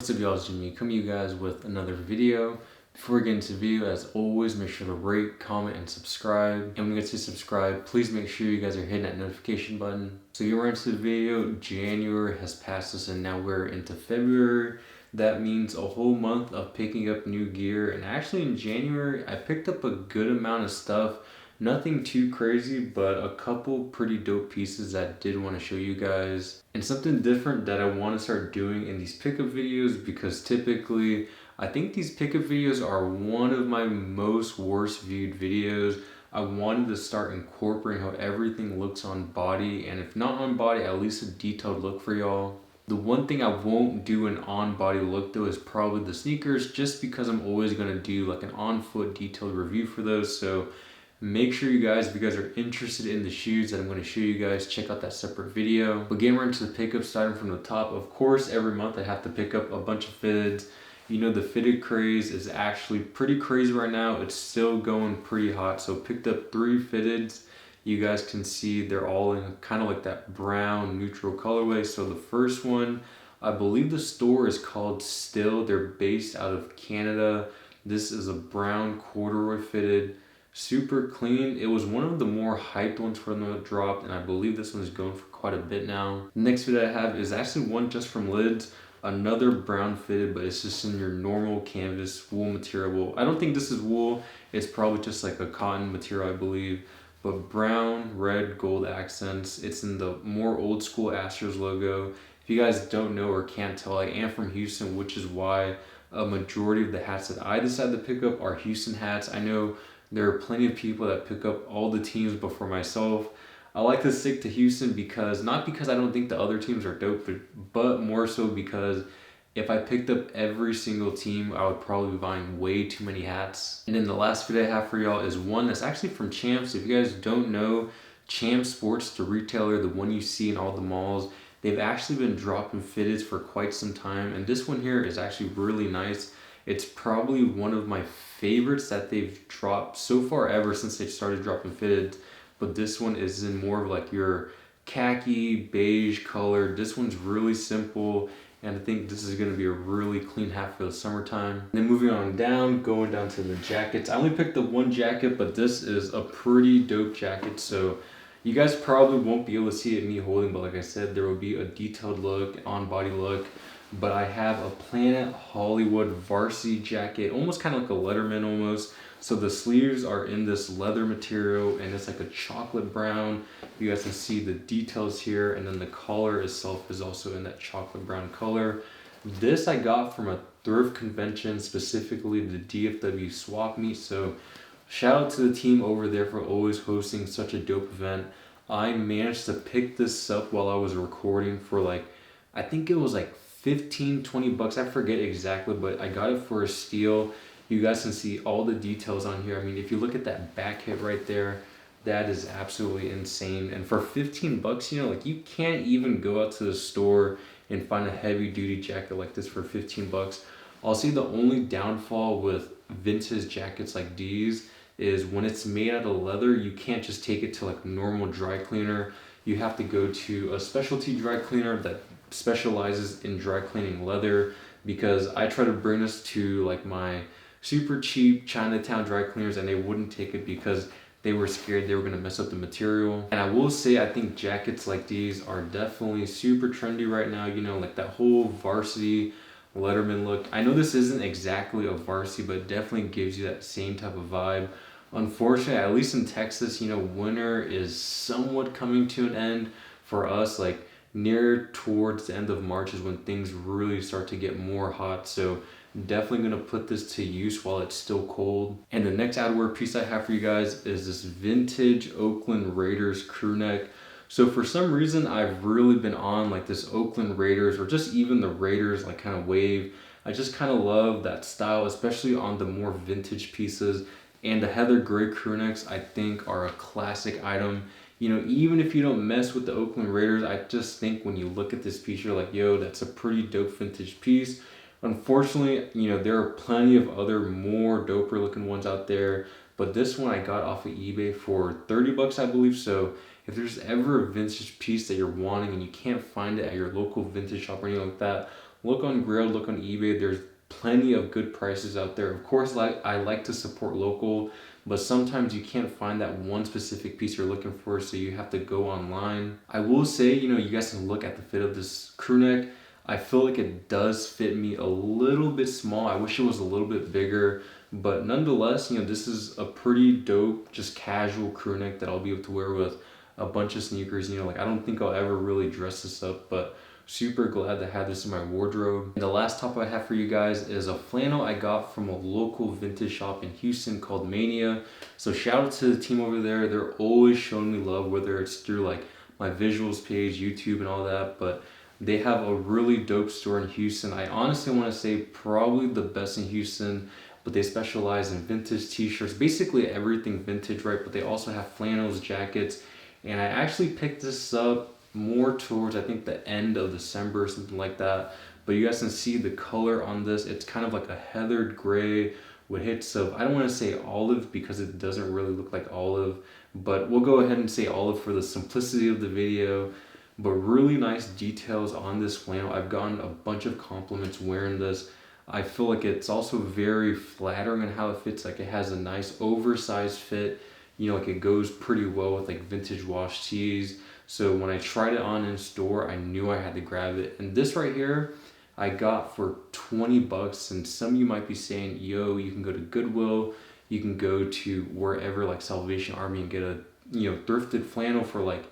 What's up, y'all? It's Jimmy coming to you guys with another video. Before we get into the video, as always, make sure to rate, comment, and subscribe. And when you guys say subscribe, please make sure you guys are hitting that notification button. So get right into the video. January has passed us and now we're into February. That means a whole month of picking up new gear. And actually in January, I picked up a good amount of stuff. Nothing too crazy, but a couple pretty dope pieces that I did want to show you guys. And something different that I want to start doing in these pickup videos, because typically I think these pickup videos are one of my most worst viewed videos. I wanted to start incorporating how everything looks on body, and if not on body, at least a detailed look for y'all. The one thing I won't do an on-body look though is probably the sneakers, just because I'm always going to do like an on-foot detailed review for those. So make sure you guys, if you guys are interested in the shoes that I'm going to show you guys, check out that separate video. But getting right into the pickup, starting from the top, of course, every month I have to pick up a bunch of fitteds. You know, the fitted craze is actually pretty crazy right now. It's still going pretty hot. So picked up 3 fitteds. You guys can see they're all in kind of like that brown neutral colorway. So the first one, I believe the store is called Still. They're based out of Canada. This is a brown corduroy fitted. Super clean. It was one of the more hyped ones for them that dropped, and I believe this one is going for quite a bit now. The next fit I have is actually one just from Lids. Another brown fitted, but it's just in your normal canvas wool material. I don't think this is wool. It's probably just like a cotton material, I believe. But brown, red, gold accents. It's in the more old school Astros logo. If you guys don't know or can't tell, I am from Houston, which is why a majority of the hats that I decided to pick up are Houston hats. I know there are plenty of people that pick up all the teams before myself. I like to stick to Houston because, not because I don't think the other teams are dope, but more so because if I picked up every single team, I would probably be buying way too many hats. And then the last video I have for y'all is one that's actually from Champs. If you guys don't know, Champs Sports, the retailer, the one you see in all the malls, they've actually been dropping fitteds for quite some time. And this one here is actually really nice. It's probably one of my favorites that they've dropped so far ever since they started dropping fitted. But this one is in more of like your khaki beige color. This one's really simple, and I think this is going to be a really clean hat for the summertime. And then moving on down, going down to the jackets. I only picked up one jacket, but this is a pretty dope jacket. So you guys probably won't be able to see it me holding, but like I said, there will be a detailed look, on body look. But I have a Planet Hollywood Varsity Jacket, almost kind of like a Letterman almost. So the sleeves are in this leather material, and it's like a chocolate brown. You guys can see the details here, and then the collar itself is also in that chocolate brown color. This I got from a thrift convention, specifically the DFW swap meet. So shout out to the team over there for always hosting such a dope event. I managed to pick this up while I was recording for like, I think it was like 15-20 bucks. I forget exactly, but I got it for a steal. You guys can see all the details on here. I mean, if you look at that back hit right there, that is absolutely insane. And for 15 bucks, you know, like you can't even go out to the store and find a heavy duty jacket like this for 15 bucks. I'll say the only downfall with vintage jackets like these is when it's made out of leather, you can't just take it to like a normal dry cleaner. You have to go to a specialty dry cleaner that specializes in dry cleaning leather, because I try to bring this to like my super cheap Chinatown dry cleaners and they wouldn't take it because they were scared they were going to mess up the material. And I will say, I think jackets like these are definitely super trendy right now. You know, like that whole varsity Letterman look. I know this isn't exactly a varsity, but it definitely gives you that same type of vibe. Unfortunately, at least in Texas, you know, winter is somewhat coming to an end for us. Like near towards the end of March is when things really start to get more hot. So definitely going to put this to use while it's still cold. And the next outerwear piece I have for you guys is this vintage Oakland Raiders crewneck. So for some reason, I've really been on like this Oakland Raiders, or just even the Raiders like kind of wave. I just kind of love that style, especially on the more vintage pieces. And the heather gray crewnecks, I think, are a classic item. You know, even if you don't mess with the Oakland Raiders, I just think when you look at this piece, you're like, yo, that's a pretty dope vintage piece. Unfortunately, you know, there are plenty of other more doper looking ones out there, but this one I got off of eBay for 30 bucks, I believe. So if there's ever a vintage piece that you're wanting and you can't find it at your local vintage shop or anything like that, look on Grail, look on eBay. There's plenty of good prices out there. Of course, like I like to support local, but sometimes you can't find that one specific piece you're looking for, so you have to go online. I will say, you know, you guys can look at the fit of this crew neck. I feel like it does fit me a little bit small. I wish it was a little bit bigger, but nonetheless, you know, this is a pretty dope, just casual crew neck that I'll be able to wear with a bunch of sneakers. You know, like I don't think I'll ever really dress this up, but super glad to have this in my wardrobe. And the last top I have for you guys is a flannel I got from a local vintage shop in Houston called Mania. So shout out to the team over there. They're always showing me love, whether it's through like my visuals page, YouTube and all that, but they have a really dope store in Houston. I honestly want to say probably the best in Houston, but they specialize in vintage t-shirts, basically everything vintage, right? But they also have flannels, jackets, and I actually picked this up more towards, I think, the end of December or something like that. But you guys can see the color on this. It's kind of like a heathered gray with hits of, I don't want to say olive because it doesn't really look like olive, but we'll go ahead and say olive for the simplicity of the video. But really nice details on this flannel. I've gotten a bunch of compliments wearing this. I feel like it's also very flattering in how it fits. Like it has a nice oversized fit. You know, like it goes pretty well with like vintage wash tees. So when I tried it on in store, I knew I had to grab it. And this right here, I got for 20 bucks. And some of you might be saying, yo, you can go to Goodwill, you can go to wherever like Salvation Army and get a, you know, thrifted flannel for like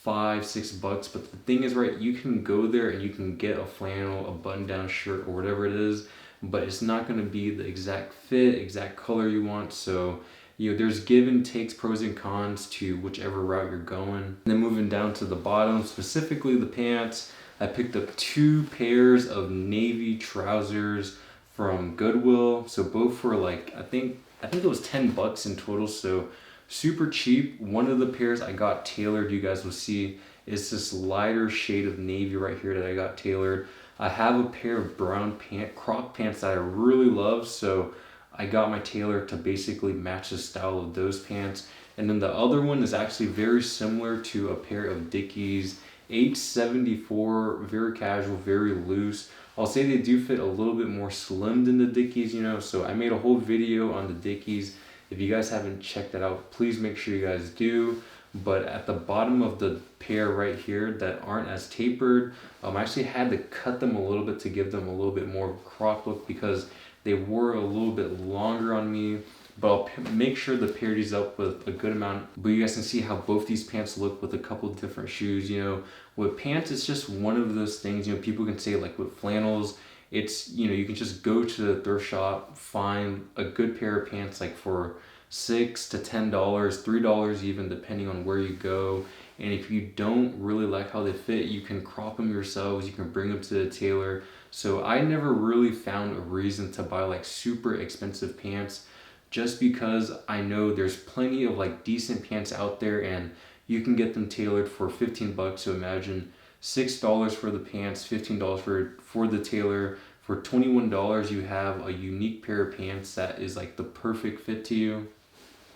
$5-6. But the thing is, right, you can go there and you can get a flannel, a button-down shirt, or whatever it is, but it's not going to be the exact fit, exact color you want. So, you know, there's give and takes, pros and cons to whichever route you're going. And then moving down to the bottom, specifically the pants, I picked up 2 pairs of navy trousers from Goodwill. So both for like, I think it was 10 bucks in total. So super cheap. One of the pairs I got tailored, you guys will see, is this lighter shade of navy right here that I got tailored. I have a pair of brown crop pants that I really love, so I got my tailor to basically match the style of those pants. And then the other one is actually very similar to a pair of Dickies 874, very casual, very loose. I'll say they do fit a little bit more slim than the Dickies, you know, so I made a whole video on the Dickies. If you guys haven't checked that out, please make sure you guys do. But at the bottom of the pair right here that aren't as tapered, I actually had to cut them a little bit to give them a little bit more crop look because they were a little bit longer on me. But I'll make sure to pair these up with a good amount. But you guys can see how both these pants look with a couple of different shoes. You know, with pants, it's just one of those things, you know, people can say like with flannels, it's, you know, you can just go to the thrift shop, find a good pair of pants like for $6 to $10, $3 even, depending on where you go. And if you don't really like how they fit, you can crop them yourselves, you can bring them to the tailor. So I never really found a reason to buy like super expensive pants, just because I know there's plenty of like decent pants out there and you can get them tailored for 15 bucks. So imagine $6 for the pants, $15 for the tailor. For $21, you have a unique pair of pants that is like the perfect fit to you.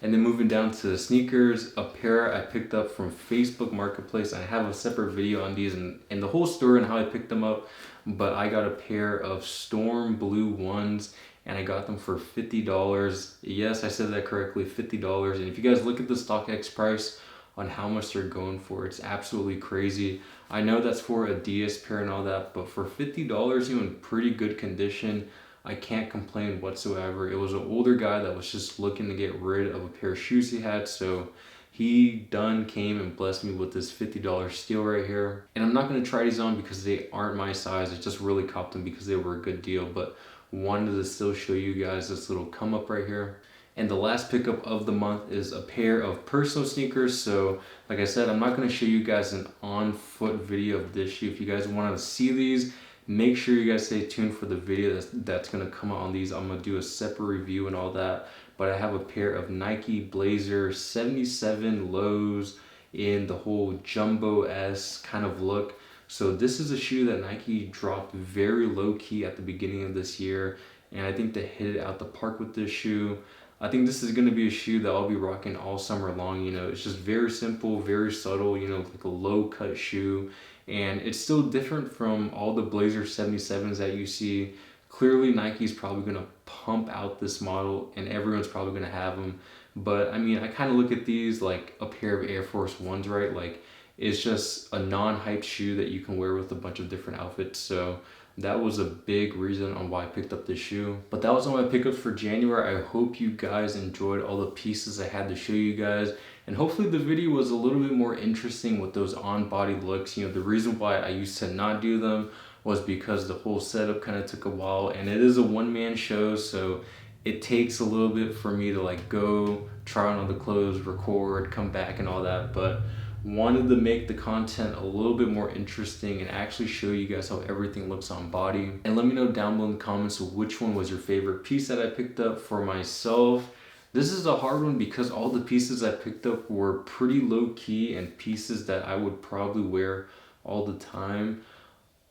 And then moving down to the sneakers, a pair I picked up from Facebook Marketplace. I have a separate video on these and the whole story and how I picked them up. But I got a pair of Storm Blue ones and I got them for $50. Yes, I said that correctly, $50. And if you guys look at the StockX price on how much they're going for, it's absolutely crazy. I know that's for a DS pair and all that, but for $50, you know, in pretty good condition, I can't complain whatsoever. It was an older guy that was just looking to get rid of a pair of shoes he had, so he came and blessed me with this $50 steal right here. And I'm not going to try these on because they aren't my size. I just really copped them because they were a good deal, but wanted to still show you guys this little come up right here. And the last pickup of the month is a pair of personal sneakers. So like I said, I'm not going to show you guys an on foot video of this shoe. If you guys want to see these, make sure you guys stay tuned for the video that's going to come out on these. I'm going to do a separate review and all that. But I have a pair of Nike Blazer 77 lows in the whole jumbo-esque kind of look. So this is a shoe that Nike dropped very low key at the beginning of this year. And I think they hit it out the park with this shoe. I think this is going to be a shoe that I'll be rocking all summer long. You know, it's just very simple, very subtle, you know, like a low cut shoe. And it's still different from all the Blazer 77s that you see. Clearly Nike's probably going to pump out this model and everyone's probably going to have them. But I mean, I kind of look at these like a pair of Air Force Ones, right? Like it's just a non-hyped shoe that you can wear with a bunch of different outfits. So that was a big reason on why I picked up this shoe. But that was all my pickups for January. I hope you guys enjoyed all the pieces I had to show you guys. And hopefully the video was a little bit more interesting with those on-body looks. You know, the reason why I used to not do them was because the whole setup kind of took a while, and it is a one-man show, so it takes a little bit for me to like go try on all the clothes, record, come back and all that. But wanted to make the content a little bit more interesting and actually show you guys how everything looks on body. And let me know down below in the comments which one was your favorite piece that I picked up. For myself, this is a hard one because all the pieces I picked up were pretty low key and pieces that I would probably wear all the time.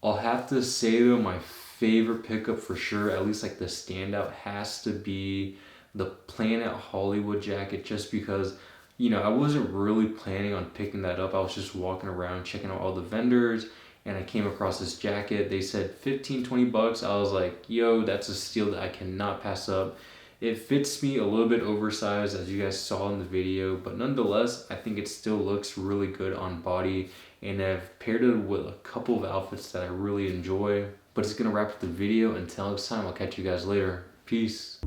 I'll have to say though, my favorite pickup for sure, at least like the standout, has to be the Planet Hollywood jacket, just because, you know, I wasn't really planning on picking that up. I was just walking around checking out all the vendors and I came across this jacket. They said 15-20 bucks. I was like, yo, that's a steal that I cannot pass up. It fits me a little bit oversized, as you guys saw in the video, but nonetheless, I think it still looks really good on body, and I've paired it with a couple of outfits that I really enjoy. But it's gonna wrap up the video. Until next time, I'll catch you guys later. Peace.